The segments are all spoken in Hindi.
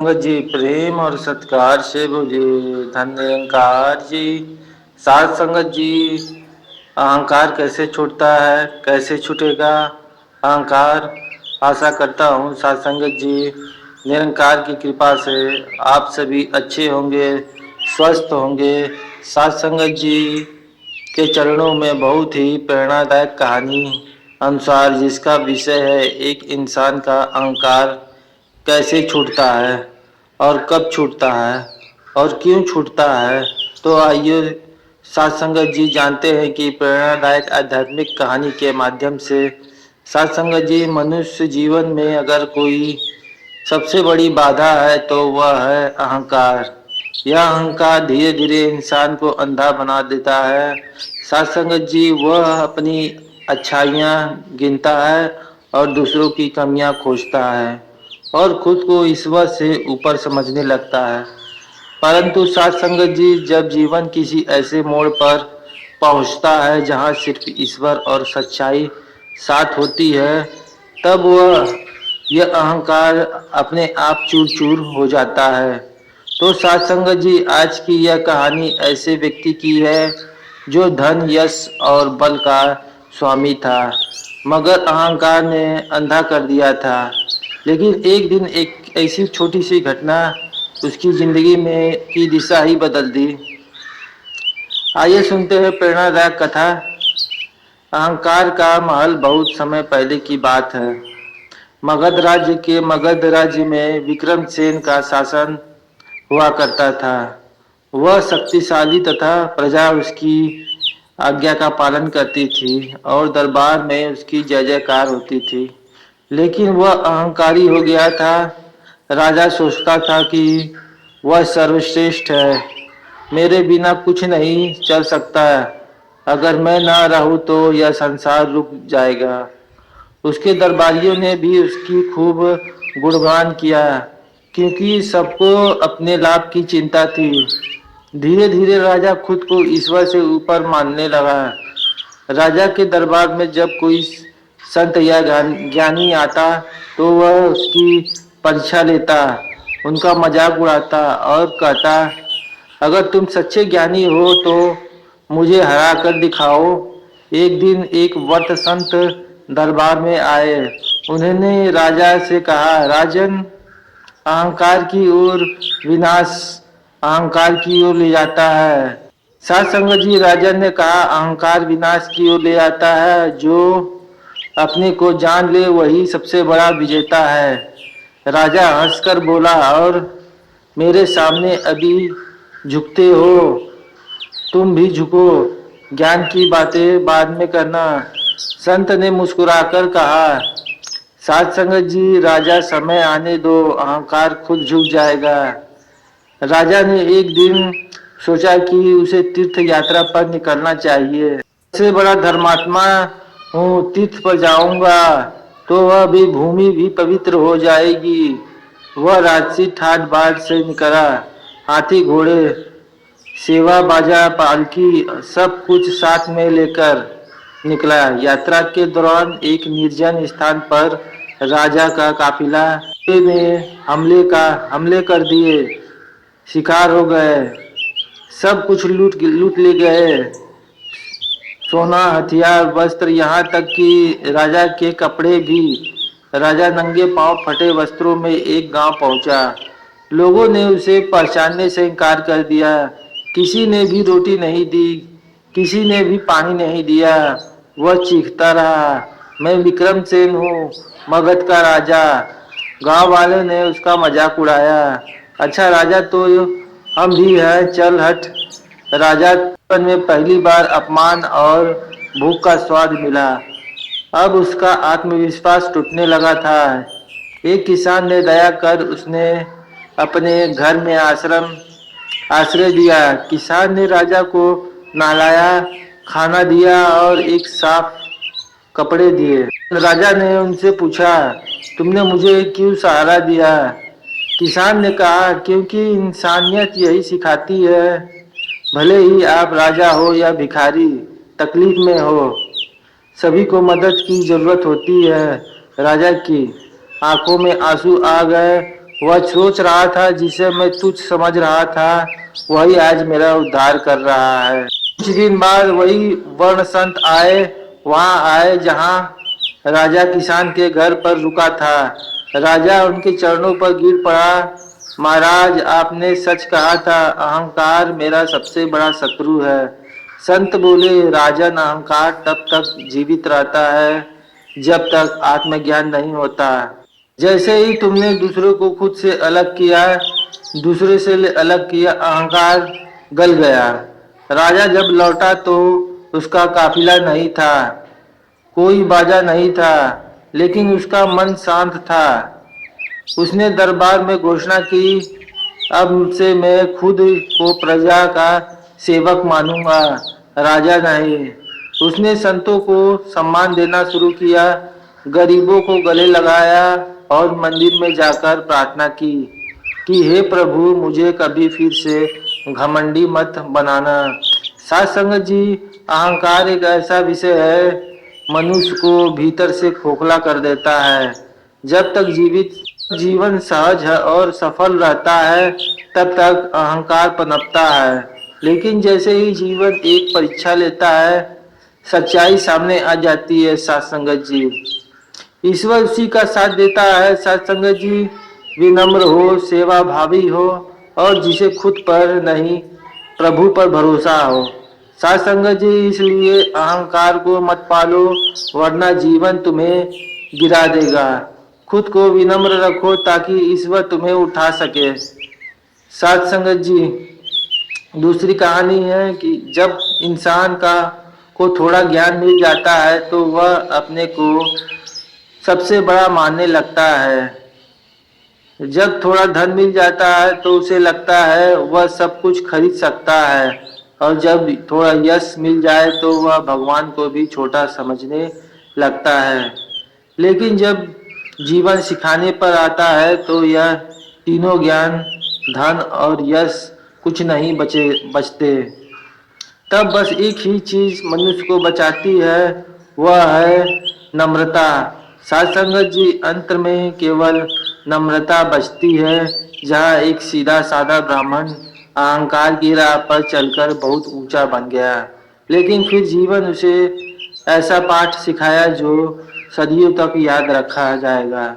संगत जी प्रेम और सत्कार से बोलिए धन्य अहंकार जी। सात संगत जी, अहंकार कैसे छूटता है, कैसे छूटेगा अहंकार। आशा करता हूँ सात संगत जी निरंकार की कृपा से आप सभी अच्छे होंगे, स्वस्थ होंगे। सात संगत जी के चरणों में बहुत ही प्रेरणादायक कहानी अनुसार, जिसका विषय है एक इंसान का अहंकार कैसे छूटता है और कब छूटता है और क्यों छूटता है। तो आइए साथ संगत जी जानते हैं कि प्रेरणादायक आध्यात्मिक कहानी के माध्यम से साथ संगत जी मनुष्य जीवन में अगर कोई सबसे बड़ी बाधा है तो वह है अहंकार। यह अहंकार धीरे धीरे इंसान को अंधा बना देता है। साथ संगत जी वह अपनी अच्छाइयाँ गिनता है और दूसरों की कमियां खोजता है और खुद को ईश्वर से ऊपर समझने लगता है। परंतु साथ संगत जी जब जीवन किसी ऐसे मोड़ पर पहुंचता है जहां सिर्फ ईश्वर और सच्चाई साथ होती है, तब वह यह अहंकार अपने आप चूर चूर हो जाता है। तो साथ संगत जी आज की यह कहानी ऐसे व्यक्ति की है जो धन, यश और बल का स्वामी था, मगर अहंकार ने अंधा कर दिया था। लेकिन एक दिन एक ऐसी छोटी सी घटना उसकी जिंदगी में की दिशा ही बदल दी। आइए सुनते हैं प्रेरणादायक कथा। अहंकार का महल बहुत समय पहले की बात है। मगध राज्य में विक्रमसेन का शासन हुआ करता था। वह शक्तिशाली तथा प्रजा उसकी आज्ञा का पालन करती थी और दरबार में उसकी जय जयकार होती थी। लेकिन वह अहंकारी हो गया था। राजा सोचता था कि वह सर्वश्रेष्ठ है, मेरे बिना कुछ नहीं चल सकता, अगर मैं ना रहूं तो यह संसार रुक जाएगा। उसके दरबारियों ने भी उसकी खूब गुणगान किया, क्योंकि सबको अपने लाभ की चिंता थी। धीरे धीरे राजा खुद को ईश्वर से ऊपर मानने लगा। राजा के दरबार में जब कोई संत या ज्ञानी आता तो वह उसकी परीक्षा लेता, उनका मजाक उड़ाता और कहता, अगर तुम सच्चे ज्ञानी हो तो मुझे हरा कर दिखाओ। एक दिन एक व्रत संत दरबार में आए। उन्होंने राजा से कहा, राजन, अहंकार की ओर विनाश अहंकार की ओर ले जाता है। सात संगत जी राजा ने कहा, अहंकार विनाश की ओर ले जाता है, जो अपने को जान ले वही सबसे बड़ा विजेता है। राजा हंसकर बोला, और मेरे सामने अभी झुकते हो, तुम भी झुको, ज्ञान की बातें बाद में करना। संत ने मुस्कुराकर कहा, सात संगत जी राजा समय आने दो, अहंकार खुद झुक जाएगा। राजा ने एक दिन सोचा कि उसे तीर्थ यात्रा पर निकलना चाहिए। सबसे बड़ा धर्मात्मा हूँ, तीर्थ पर जाऊंगा तो वह भी भूमि भी पवित्र हो जाएगी। वह राजसी ठाट बाट से निकला। हाथी, घोड़े, सेवा बाजा, पालकी सब कुछ साथ में लेकर निकला। यात्रा के दौरान एक निर्जन स्थान पर राजा का काफिला में हमले कर दिए। शिकार हो गए, सब कुछ लूट लूट ले गए, सोना, हथियार, वस्त्र, यहाँ तक कि राजा के कपड़े भी। राजा नंगे पांव फटे वस्त्रों में एक गांव पहुंचा। लोगों ने उसे पहचानने से इनकार कर दिया। किसी ने भी रोटी नहीं दी, किसी ने भी पानी नहीं दिया। वह चीखता रहा, मैं विक्रमसेन हूँ, मगध का राजा। गांव वालों ने उसका मजाक उड़ाया, अच्छा राजा तो हम भी हैं, चल हट। राजा जीवन में पहली बार अपमान और भूख का स्वाद मिला। अब उसका आत्मविश्वास टूटने लगा था। एक किसान ने दया कर उसने अपने घर में आश्रय दिया। किसान ने राजा को नहलाया, खाना दिया और एक साफ कपड़े दिए। राजा ने उनसे पूछा, तुमने मुझे क्यों सहारा दिया? किसान ने कहा, क्योंकि इंसानियत यही सिखाती है, भले ही आप राजा हो या भिखारी, तकलीफ में हो, सभी को मदद की जरूरत होती है। राजा की आंखों में आंसू आ गए। वह सोच रहा था जिसे मैं तुच्छ समझ रहा था, वही आज मेरा उद्धार कर रहा है। कुछ दिन बाद वही वर्ण संत वहां आए जहां राजा किसान के घर पर रुका था। राजा उनके चरणों पर गिर पड़ा। महाराज, आपने सच कहा था, अहंकार मेरा सबसे बड़ा शत्रु है। संत बोले, राजन, अहंकार तब तक जीवित रहता है जब तक आत्मज्ञान नहीं होता। जैसे ही तुमने दूसरों को खुद से अलग किया, दूसरे से अलग किया, अहंकार गल गया। राजा जब लौटा तो उसका काफिला नहीं था, कोई बाजा नहीं था, लेकिन उसका मन शांत था। उसने दरबार में घोषणा की, अब से मैं खुद को प्रजा का सेवक मानूंगा, राजा नहीं। उसने संतों को सम्मान देना शुरू किया, गरीबों को गले लगाया और मंदिर में जाकर प्रार्थना की कि हे प्रभु, मुझे कभी फिर से घमंडी मत बनाना। साथ संगत जी, अहंकार एक ऐसा विषय है मनुष्य को भीतर से खोखला कर देता है। जब तक जीवन सहज है और सफल रहता है, तब तक अहंकार पनपता है। लेकिन जैसे ही जीवन एक परीक्षा लेता है, सच्चाई सामने आ जाती है। साथ संगत जी, ईश्वर उसी का साथ देता है। साथ संगत जी, विनम्र हो, सेवा भावी हो और जिसे खुद पर नहीं प्रभु पर भरोसा हो। साथ संगत जी, इसलिए अहंकार को मत पालो, वरना जीवन तुम्हें गिरा देगा। खुद को विनम्र रखो ताकि ईश्वर तुम्हें उठा सके। साथ संगत जी, दूसरी कहानी है कि जब इंसान को थोड़ा ज्ञान मिल जाता है तो वह अपने को सबसे बड़ा मानने लगता है। जब थोड़ा धन मिल जाता है तो उसे लगता है वह सब कुछ खरीद सकता है, और जब थोड़ा यश मिल जाए तो वह भगवान को भी छोटा समझने लगता है। लेकिन जब जीवन सिखाने पर आता है तो यह तीनों ज्ञान, धन और यश कुछ नहीं बचते। तब बस एक ही चीज मनुष्य को बचाती है, वह है नम्रता। साथ संगत जी, अंत में केवल नम्रता बचती है। जहाँ एक सीधा साधा ब्राह्मण अहंकार की राह पर चलकर बहुत ऊंचा बन गया, लेकिन फिर जीवन उसे ऐसा पाठ सिखाया जो सदियों तक याद रखा जाएगा।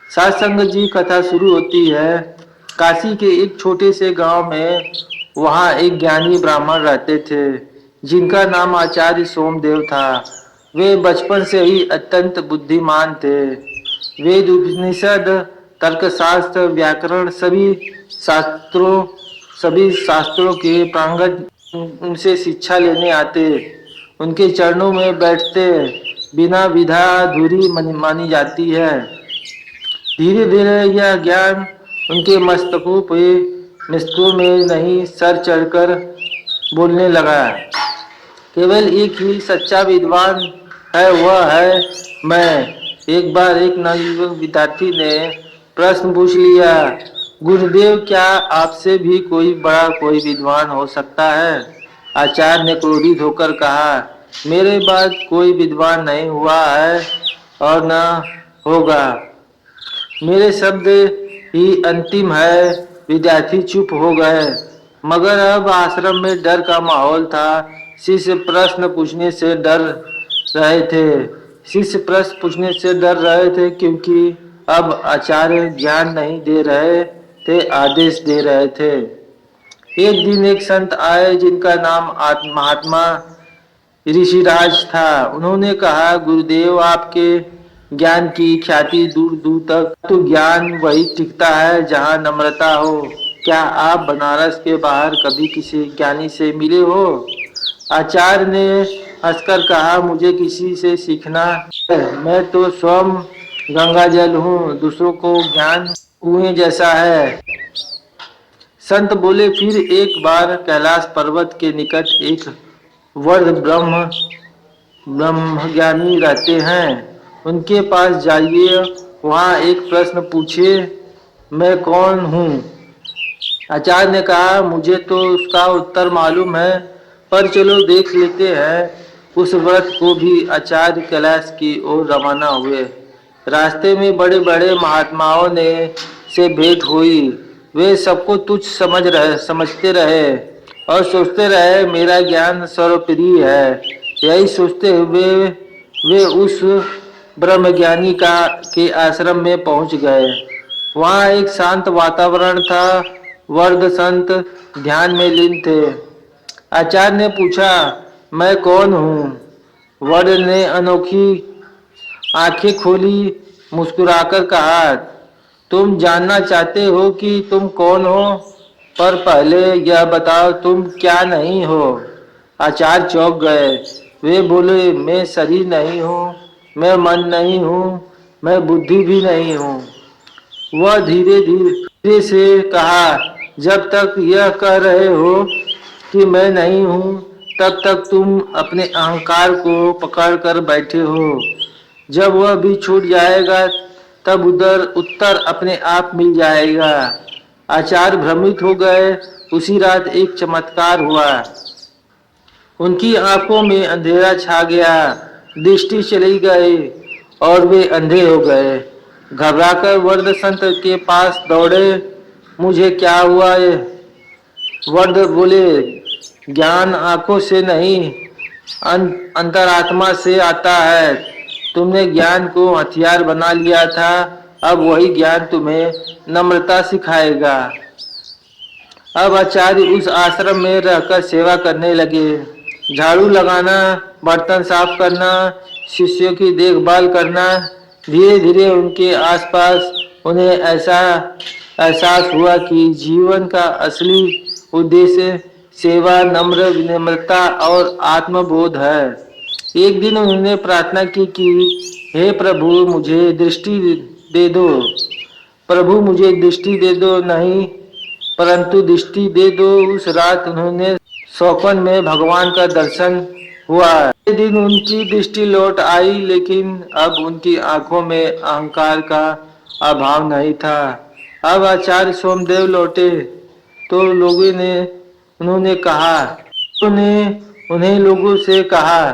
साथ संगत जी, कथा शुरू होती है काशी के एक छोटे से गांव में। वहाँ एक ज्ञानी ब्राह्मण रहते थे जिनका नाम आचार्य सोमदेव था। वे बचपन से ही अत्यंत बुद्धिमान थे। वेद, उपनिषद, तर्कशास्त्र, व्याकरण, सभी शास्त्रों के प्रांगण उनसे शिक्षा लेने आते। उनके चरणों में बैठते, बिना विधा अधूरी मानी जाती है। धीरे धीरे यह ज्ञान उनके मस्तकों में नहीं सर चढ़कर बोलने लगा। केवल एक ही सच्चा विद्वान है, वह है मैं। एक बार एक नवयुवक विद्यार्थी ने प्रश्न पूछ लिया, गुरुदेव, क्या आपसे भी कोई विद्वान हो सकता है? आचार्य ने क्रोधित होकर कहा, मेरे बाद कोई विद्वान नहीं हुआ है और न होगा। मेरे शब्द ही अंतिम है। विद्यार्थी चुप हो गए, मगर अब आश्रम में डर का माहौल था। शिष्य प्रश्न पूछने से डर रहे थे क्योंकि अब आचार्य ज्ञान नहीं दे रहे थे, आदेश दे रहे थे। एक दिन एक संत आए जिनका नाम महात्मा ऋषिराज था। उन्होंने कहा, गुरुदेव, आपके ज्ञान की ख्याति दूर दूर तक, तो ज्ञान वही टिकता है जहाँ नम्रता हो। क्या आप बनारस के बाहर कभी किसी ज्ञानी से मिले हो? आचार्य ने हंसकर कहा, मुझे किसी से सीखना है, मैं तो स्वयं गंगा जल हूँ, दूसरों को ज्ञान कुएं जैसा है। संत बोले, फिर एक बार कैलाश पर्वत के निकट एक वृद्ध ब्रह्मज्ञानी रहते हैं, उनके पास जाइए, वहाँ एक प्रश्न पूछिए, मैं कौन हूँ? आचार्य ने कहा, मुझे तो उसका उत्तर मालूम है, पर चलो देख लेते हैं। उस व्रत को भी आचार्य कैलाश की ओर रवाना हुए। रास्ते में बड़े बड़े महात्माओं ने से भेंट हुई, वे सबको तुच्छ समझते रहे और सोचते रहे मेरा ज्ञान सर्वप्रिय है। यही सोचते हुए वे उस ब्रह्मज्ञानी का के आश्रम में पहुंच गए। वहाँ एक शांत वातावरण था। वर्द संत ध्यान में लीन थे। आचार्य ने पूछा, मैं कौन हूँ? वर्द ने अनोखी आंखें खोली, मुस्कुराकर कहा, तुम जानना चाहते हो कि तुम कौन हो, पर पहले यह बताओ तुम क्या नहीं हो। आचार्य चौंक गए। वे बोले, मैं शरीर नहीं हूँ, मैं मन नहीं हूँ, मैं बुद्धि भी नहीं हूँ। वह धीरे धीरे से कहा, जब तक यह कह रहे हो कि मैं नहीं हूँ, तब तक तुम अपने अहंकार को पकड़ कर बैठे हो। जब वह भी छूट जाएगा तब उधर उत्तर अपने आप मिल जाएगा। आचार्य भ्रमित हो गए। उसी रात एक चमत्कार हुआ। उनकी आंखों में अंधेरा छा गया, दृष्टि चली गई और वे अंधे हो गए। घबराकर वर्द संत के पास दौड़े। मुझे क्या हुआ? वर्द बोले, ज्ञान आंखों से नहीं, अंतरात्मा से आता है। तुमने ज्ञान को हथियार बना लिया था, अब वही ज्ञान तुम्हें नम्रता सिखाएगा। अब आचार्य उस आश्रम में रहकर सेवा करने लगे। झाड़ू लगाना, बर्तन साफ करना, शिष्यों की देखभाल करना। धीरे धीरे उनके आसपास उन्हें ऐसा एहसास हुआ कि जीवन का असली उद्देश्य सेवा, नम्र विनम्रता और आत्मबोध है। एक दिन उन्होंने प्रार्थना की कि हे प्रभु, मुझे दृष्टि दे दो। प्रभु, मुझे दृष्टि दे दो, नहीं परंतु दृष्टि दे दो। उस रात उन्होंने स्वप्न में भगवान का दर्शन हुआ। अगले दिन उनकी दृष्टि लौट आई, लेकिन अब उनकी आंखों में अहंकार का अभाव नहीं था। अब आचार्य सोमदेव लौटे तो उन्होंने कहा, उन्हें लोगों से कहा,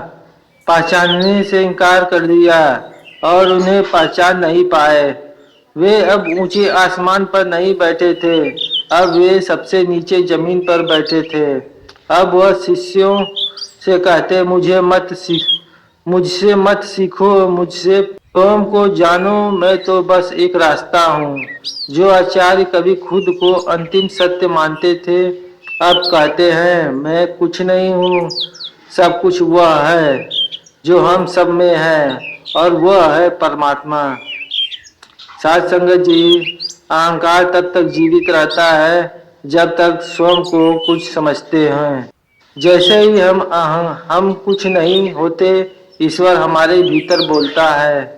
पहचानने से इनकार कर दिया और उन्हें पहचान नहीं पाए। वे अब ऊंचे आसमान पर नहीं बैठे थे, अब वे सबसे नीचे जमीन पर बैठे थे। अब वह शिष्यों से कहते, मुझसे मत सीखो, मुझसे स्वयं को जानो। मैं तो बस एक रास्ता हूँ। जो आचार्य कभी खुद को अंतिम सत्य मानते थे, अब कहते हैं, मैं कुछ नहीं हूँ, सब कुछ वह है जो हम सब में है, और वह है परमात्मा। साध संगत जी, अहंकार तब तक जीवित रहता है जब तक स्वयं को कुछ समझते हैं। जैसे ही हम कुछ नहीं होते, ईश्वर हमारे भीतर बोलता है।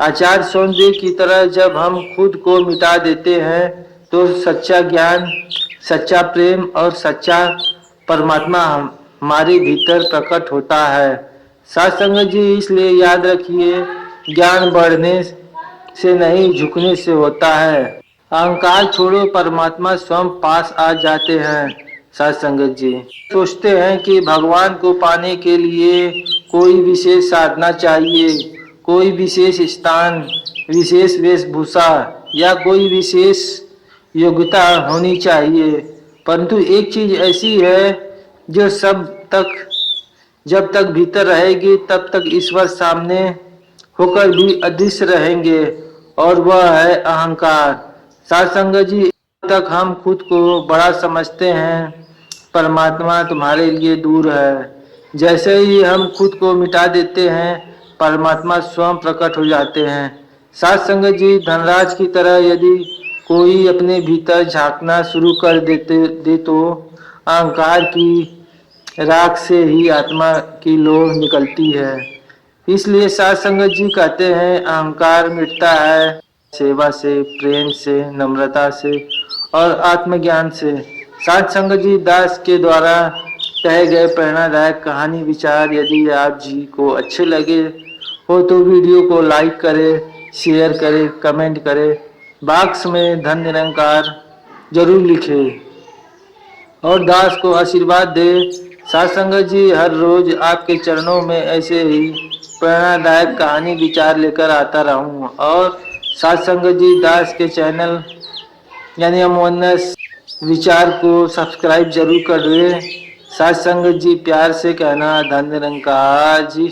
आचार्य सोमदेव की तरह जब हम खुद को मिटा देते हैं तो सच्चा ज्ञान, सच्चा प्रेम और सच्चा परमात्मा हमारे भीतर प्रकट होता है। साथ संगत जी, इसलिए याद रखिए, ज्ञान बढ़ने से नहीं, झुकने से होता है। अहंकार छोड़ो, परमात्मा स्वयं पास आ जाते हैं। साथ संगत जी, सोचते हैं कि भगवान को पाने के लिए कोई विशेष साधना चाहिए, कोई विशेष स्थान, विशेष वेशभूषा या कोई विशेष योग्यता होनी चाहिए। परंतु एक चीज ऐसी है जो जब तक भीतर रहेगी तब तक ईश्वर सामने होकर भी अदृश्य रहेंगे, और वह है अहंकार। साथ संगत जी, तक हम खुद को बड़ा समझते हैं, परमात्मा तुम्हारे लिए दूर है। जैसे ही हम खुद को मिटा देते हैं, परमात्मा स्वयं प्रकट हो जाते हैं। साथ संगत जी, धनराज की तरह यदि कोई अपने भीतर झांकना शुरू कर दे तो अहंकार की राख से ही आत्मा की लौ निकलती है। इसलिए साथ संगत जी कहते हैं, अहंकार मिटता है सेवा से, प्रेम से, नम्रता से और आत्मज्ञान से। साथ संगत जी, दास के द्वारा कहे गए प्रेरणादायक कहानी विचार यदि आप जी को अच्छे लगे हो तो वीडियो को लाइक करें, शेयर करें, कमेंट करें, बॉक्स में धन निरंकार जरूर लिखें और दास को आशीर्वाद दे। साथ संगत जी, हर रोज आपके चरणों में ऐसे ही प्रेरणादायक कहानी विचार लेकर आता रहूं। और साथ संगत जी, दास के चैनल यानी हम वनस विचार को सब्सक्राइब जरूर कर दे। साथ संगत जी, प्यार से कहना धन्य निरंकार जी।